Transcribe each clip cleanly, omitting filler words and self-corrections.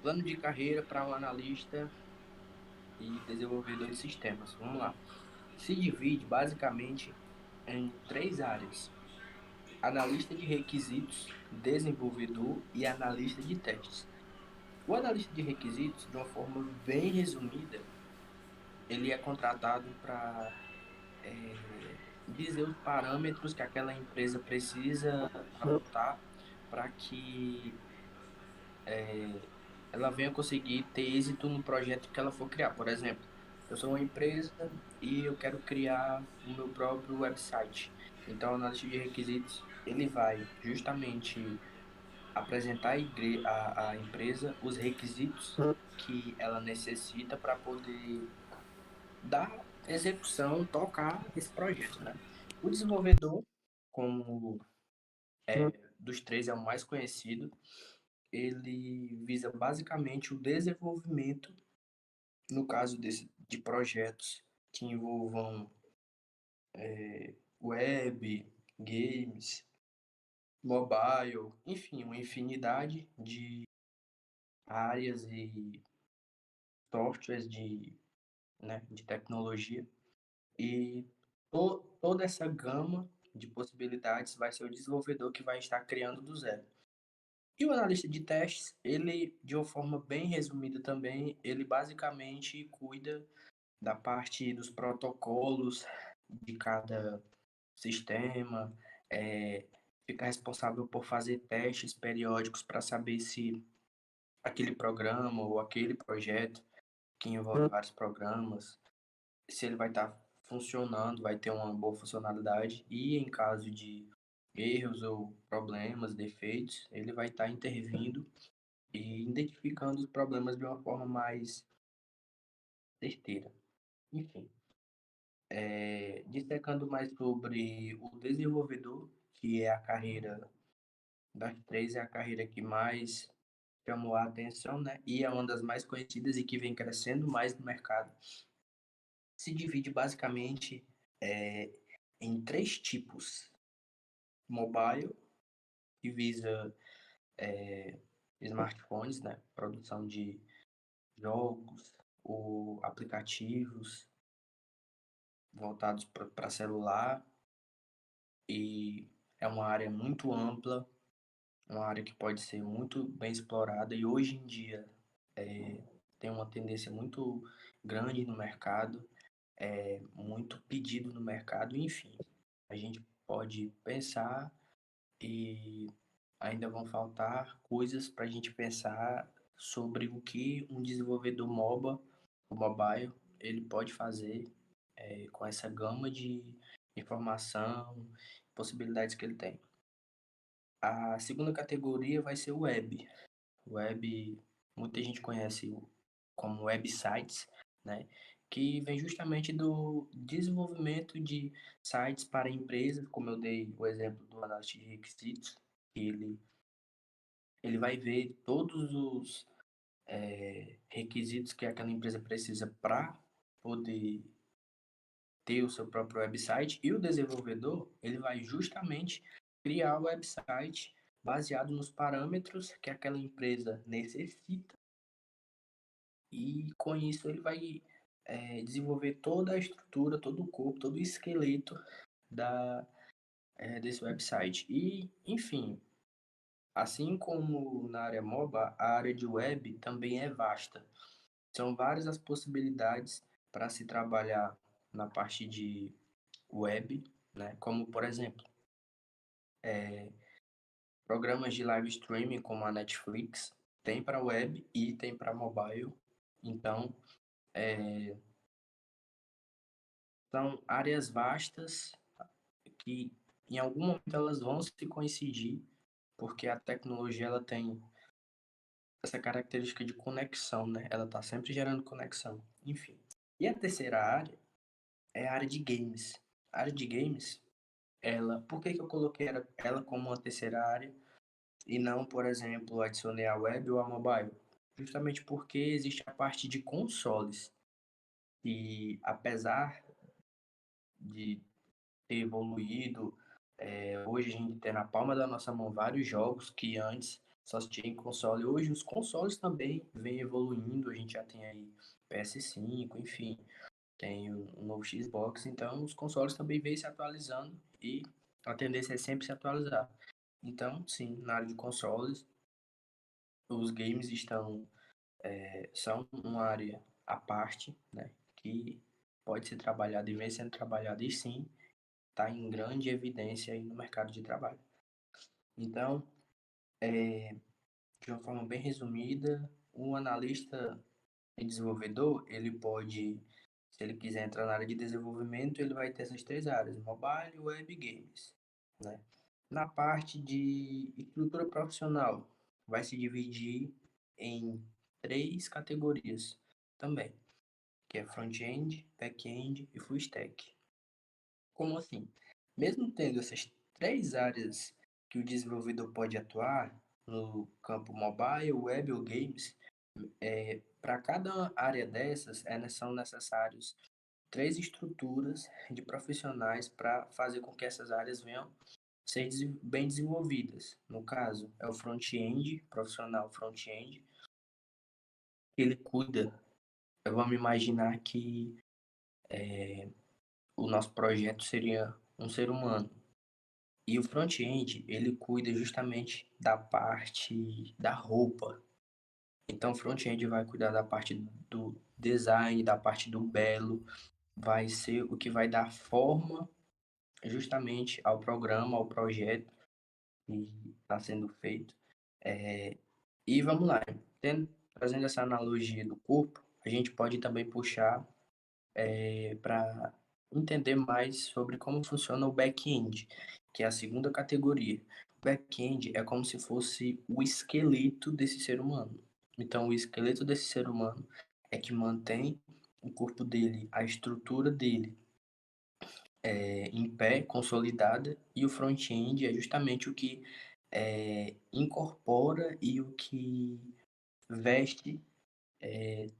Plano de carreira para um analista e desenvolvedor de sistemas. Vamos lá. Se divide basicamente em três áreas: analista de requisitos, desenvolvedor e analista de testes. O analista de requisitos, de uma forma bem resumida, ele é contratado para dizer os parâmetros que aquela empresa precisa adotar para que ela venha conseguir ter êxito no projeto que ela for criar. Por exemplo, eu sou uma empresa e eu quero criar o meu próprio website. Então, o analista de requisitos, ele vai justamente apresentar à empresa os requisitos que ela necessita para poder dar execução, tocar esse projeto, né? O desenvolvedor, como dos três é o mais conhecido, ele visa basicamente o desenvolvimento, no caso de projetos que envolvam web, games, mobile, enfim, uma infinidade de áreas e softwares de tecnologia. E toda essa gama de possibilidades vai ser o desenvolvedor que vai estar criando do zero. E o analista de testes, ele, de uma forma bem resumida também, ele basicamente cuida da parte dos protocolos de cada sistema, é, fica responsável por fazer testes periódicos para saber se aquele programa ou aquele projeto, que envolve vários programas, se ele vai estar funcionando, vai ter uma boa funcionalidade e em caso de erros ou problemas, defeitos, ele vai estar intervindo e identificando os problemas de uma forma mais certeira. Enfim, destacando mais sobre o desenvolvedor, que é a carreira das três, é a carreira que mais chamou a atenção, né? E é uma das mais conhecidas e que vem crescendo mais no mercado. Se divide basicamente é, em três tipos: mobile, que visa smartphones, né? Produção de jogos ou aplicativos voltados para celular, e é uma área muito ampla, uma área que pode ser muito bem explorada e hoje em dia tem uma tendência muito grande no mercado, muito pedido no mercado, enfim. A gente pode pensar e ainda vão faltar coisas para a gente pensar sobre o que um desenvolvedor o mobile, ele pode fazer com essa gama de informação, possibilidades que ele tem. A segunda categoria vai ser o web. Web, muita gente conhece como websites, né? Que vem justamente do desenvolvimento de sites para empresas, como eu dei o exemplo do analista de requisitos, que ele vai ver todos os requisitos que aquela empresa precisa para poder ter o seu próprio website, e o desenvolvedor ele vai justamente criar o website baseado nos parâmetros que aquela empresa necessita, e com isso ele vai desenvolver toda a estrutura, todo o corpo, todo o esqueleto desse website. E, enfim, assim como na área MOBA, a área de web também é vasta. São várias as possibilidades para se trabalhar na parte de web, né? Como, por exemplo, programas de live streaming como a Netflix, tem para web e tem para mobile. Então, são áreas vastas que em algum momento elas vão se coincidir, porque a tecnologia ela tem essa característica de conexão, né? Ela está sempre gerando conexão. Enfim. E a terceira área é a área de games. A área de games, por que que eu coloquei ela como uma terceira área e não, por exemplo, adicionei a web ou a mobile? Justamente porque existe a parte de consoles. E apesar de ter evoluído, hoje a gente tem na palma da nossa mão vários jogos que antes só se tinha em console. Hoje os consoles também vêm evoluindo, a gente já tem aí PS5, enfim, tem o novo Xbox, então os consoles também vêm se atualizando e a tendência é sempre se atualizar. Então, sim, na área de consoles, os games são uma área à parte, né, que pode ser trabalhada e vem sendo trabalhada e sim, está em grande evidência aí no mercado de trabalho. Então, de uma forma bem resumida, um analista e desenvolvedor, ele pode, se ele quiser entrar na área de desenvolvimento, ele vai ter essas três áreas, mobile, web e games, né? Na parte de estrutura profissional, vai se dividir em três categorias também, que é front-end, back-end e full stack. Como assim? Mesmo tendo essas três áreas que o desenvolvedor pode atuar no campo mobile, web ou games, para cada área dessas são necessários três estruturas de profissionais para fazer com que essas áreas venham ser bem desenvolvidas. No caso, é o front-end, profissional front-end, ele cuida. Vamos imaginar que o nosso projeto seria um ser humano. E o front-end, ele cuida justamente da parte da roupa. Então, o front-end vai cuidar da parte do design, da parte do belo, vai ser o que vai dar forma justamente ao programa, ao projeto que está sendo feito. E vamos lá, trazendo essa analogia do corpo, a gente pode também puxar para entender mais sobre como funciona o back-end, que é a segunda categoria. O back-end é como se fosse o esqueleto desse ser humano. Então, o esqueleto desse ser humano é que mantém o corpo dele, a estrutura dele em pé, consolidada, e o front-end é justamente o que incorpora e o que veste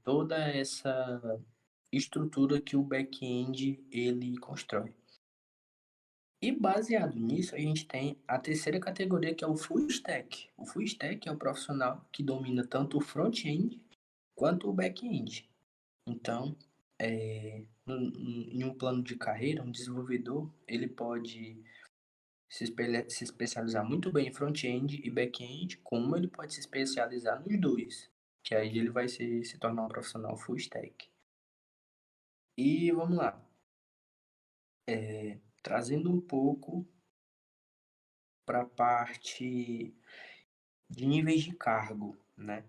toda essa estrutura que o back-end ele constrói. E baseado nisso, a gente tem a terceira categoria, que é o full stack. O full stack é o profissional que domina tanto o front-end quanto o back-end. Então, em um plano de carreira, um desenvolvedor, ele pode se especializar muito bem em front-end e back-end, como ele pode se especializar nos dois, que aí ele vai se tornar um profissional full stack. E vamos lá, trazendo um pouco para a parte de níveis de cargo, né?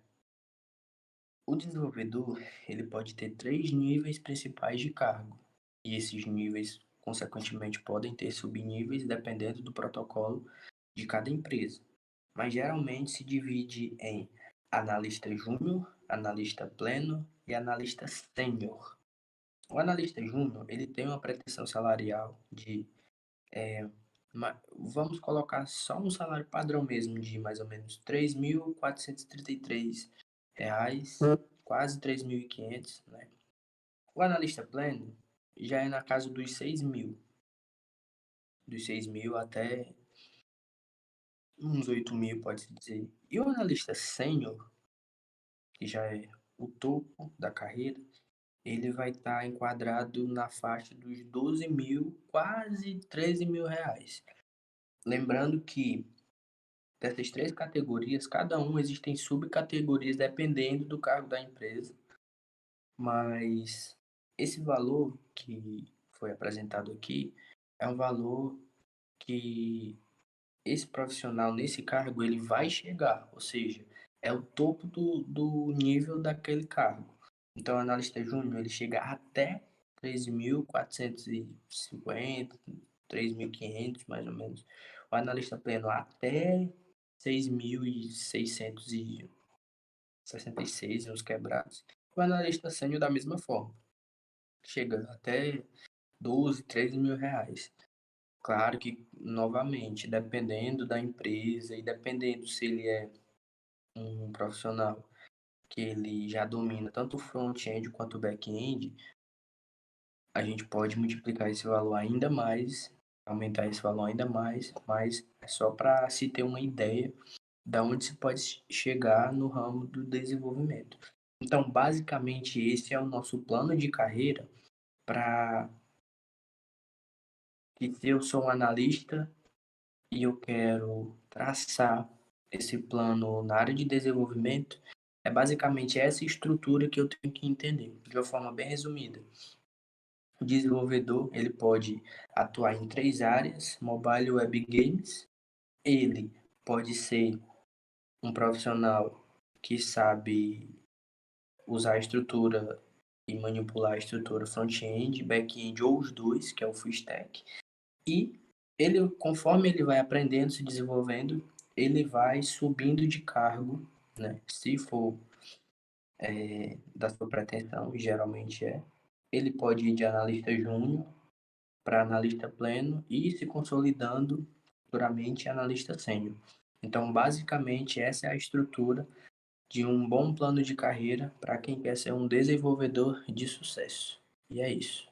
O desenvolvedor, ele pode ter três níveis principais de cargo, e esses níveis, consequentemente, podem ter subníveis dependendo do protocolo de cada empresa. Mas geralmente se divide em analista júnior, analista pleno e analista sênior. O analista júnior, ele tem uma pretensão salarial de, vamos colocar só um salário padrão mesmo, de mais ou menos R$ 3.433, quase 3.500, né? O analista pleno já é na casa dos 6.000, dos 6.000 até uns 8.000, pode-se dizer. E o analista sênior, que já é o topo da carreira, ele vai estar enquadrado na faixa dos 12.000, quase 13.000 reais. Lembrando que dessas três categorias, cada um existem subcategorias dependendo do cargo da empresa, mas esse valor que foi apresentado aqui é um valor que esse profissional nesse cargo ele vai chegar, ou seja, é o topo do nível daquele cargo. Então, o analista júnior ele chega até 3.450, 3.500 mais ou menos. O analista pleno até 6.666, uns quebrados. O analista sênior da mesma forma, chega até 12, 13 mil reais. Claro que, novamente, dependendo da empresa e dependendo se ele é um profissional que ele já domina tanto o front-end quanto o back-end, a gente pode multiplicar esse valor ainda mais, aumentar esse valor ainda mais, mas é só para se ter uma ideia da onde se pode chegar no ramo do desenvolvimento. Então, basicamente, esse é o nosso plano de carreira para que se eu sou um analista e eu quero traçar esse plano na área de desenvolvimento, é basicamente essa estrutura que eu tenho que entender, de uma forma bem resumida. O desenvolvedor, ele pode atuar em 3 áreas: mobile web games. Ele pode ser um profissional que sabe usar a estrutura e manipular a estrutura front-end, back-end ou os dois, que é o full stack. E ele, conforme ele vai aprendendo, se desenvolvendo, ele vai subindo de cargo, né? Se for da sua pretensão, e geralmente é, ele pode ir de analista júnior para analista pleno e se consolidando futuramente analista sênior. Então, basicamente, essa é a estrutura de um bom plano de carreira para quem quer ser um desenvolvedor de sucesso. E é isso.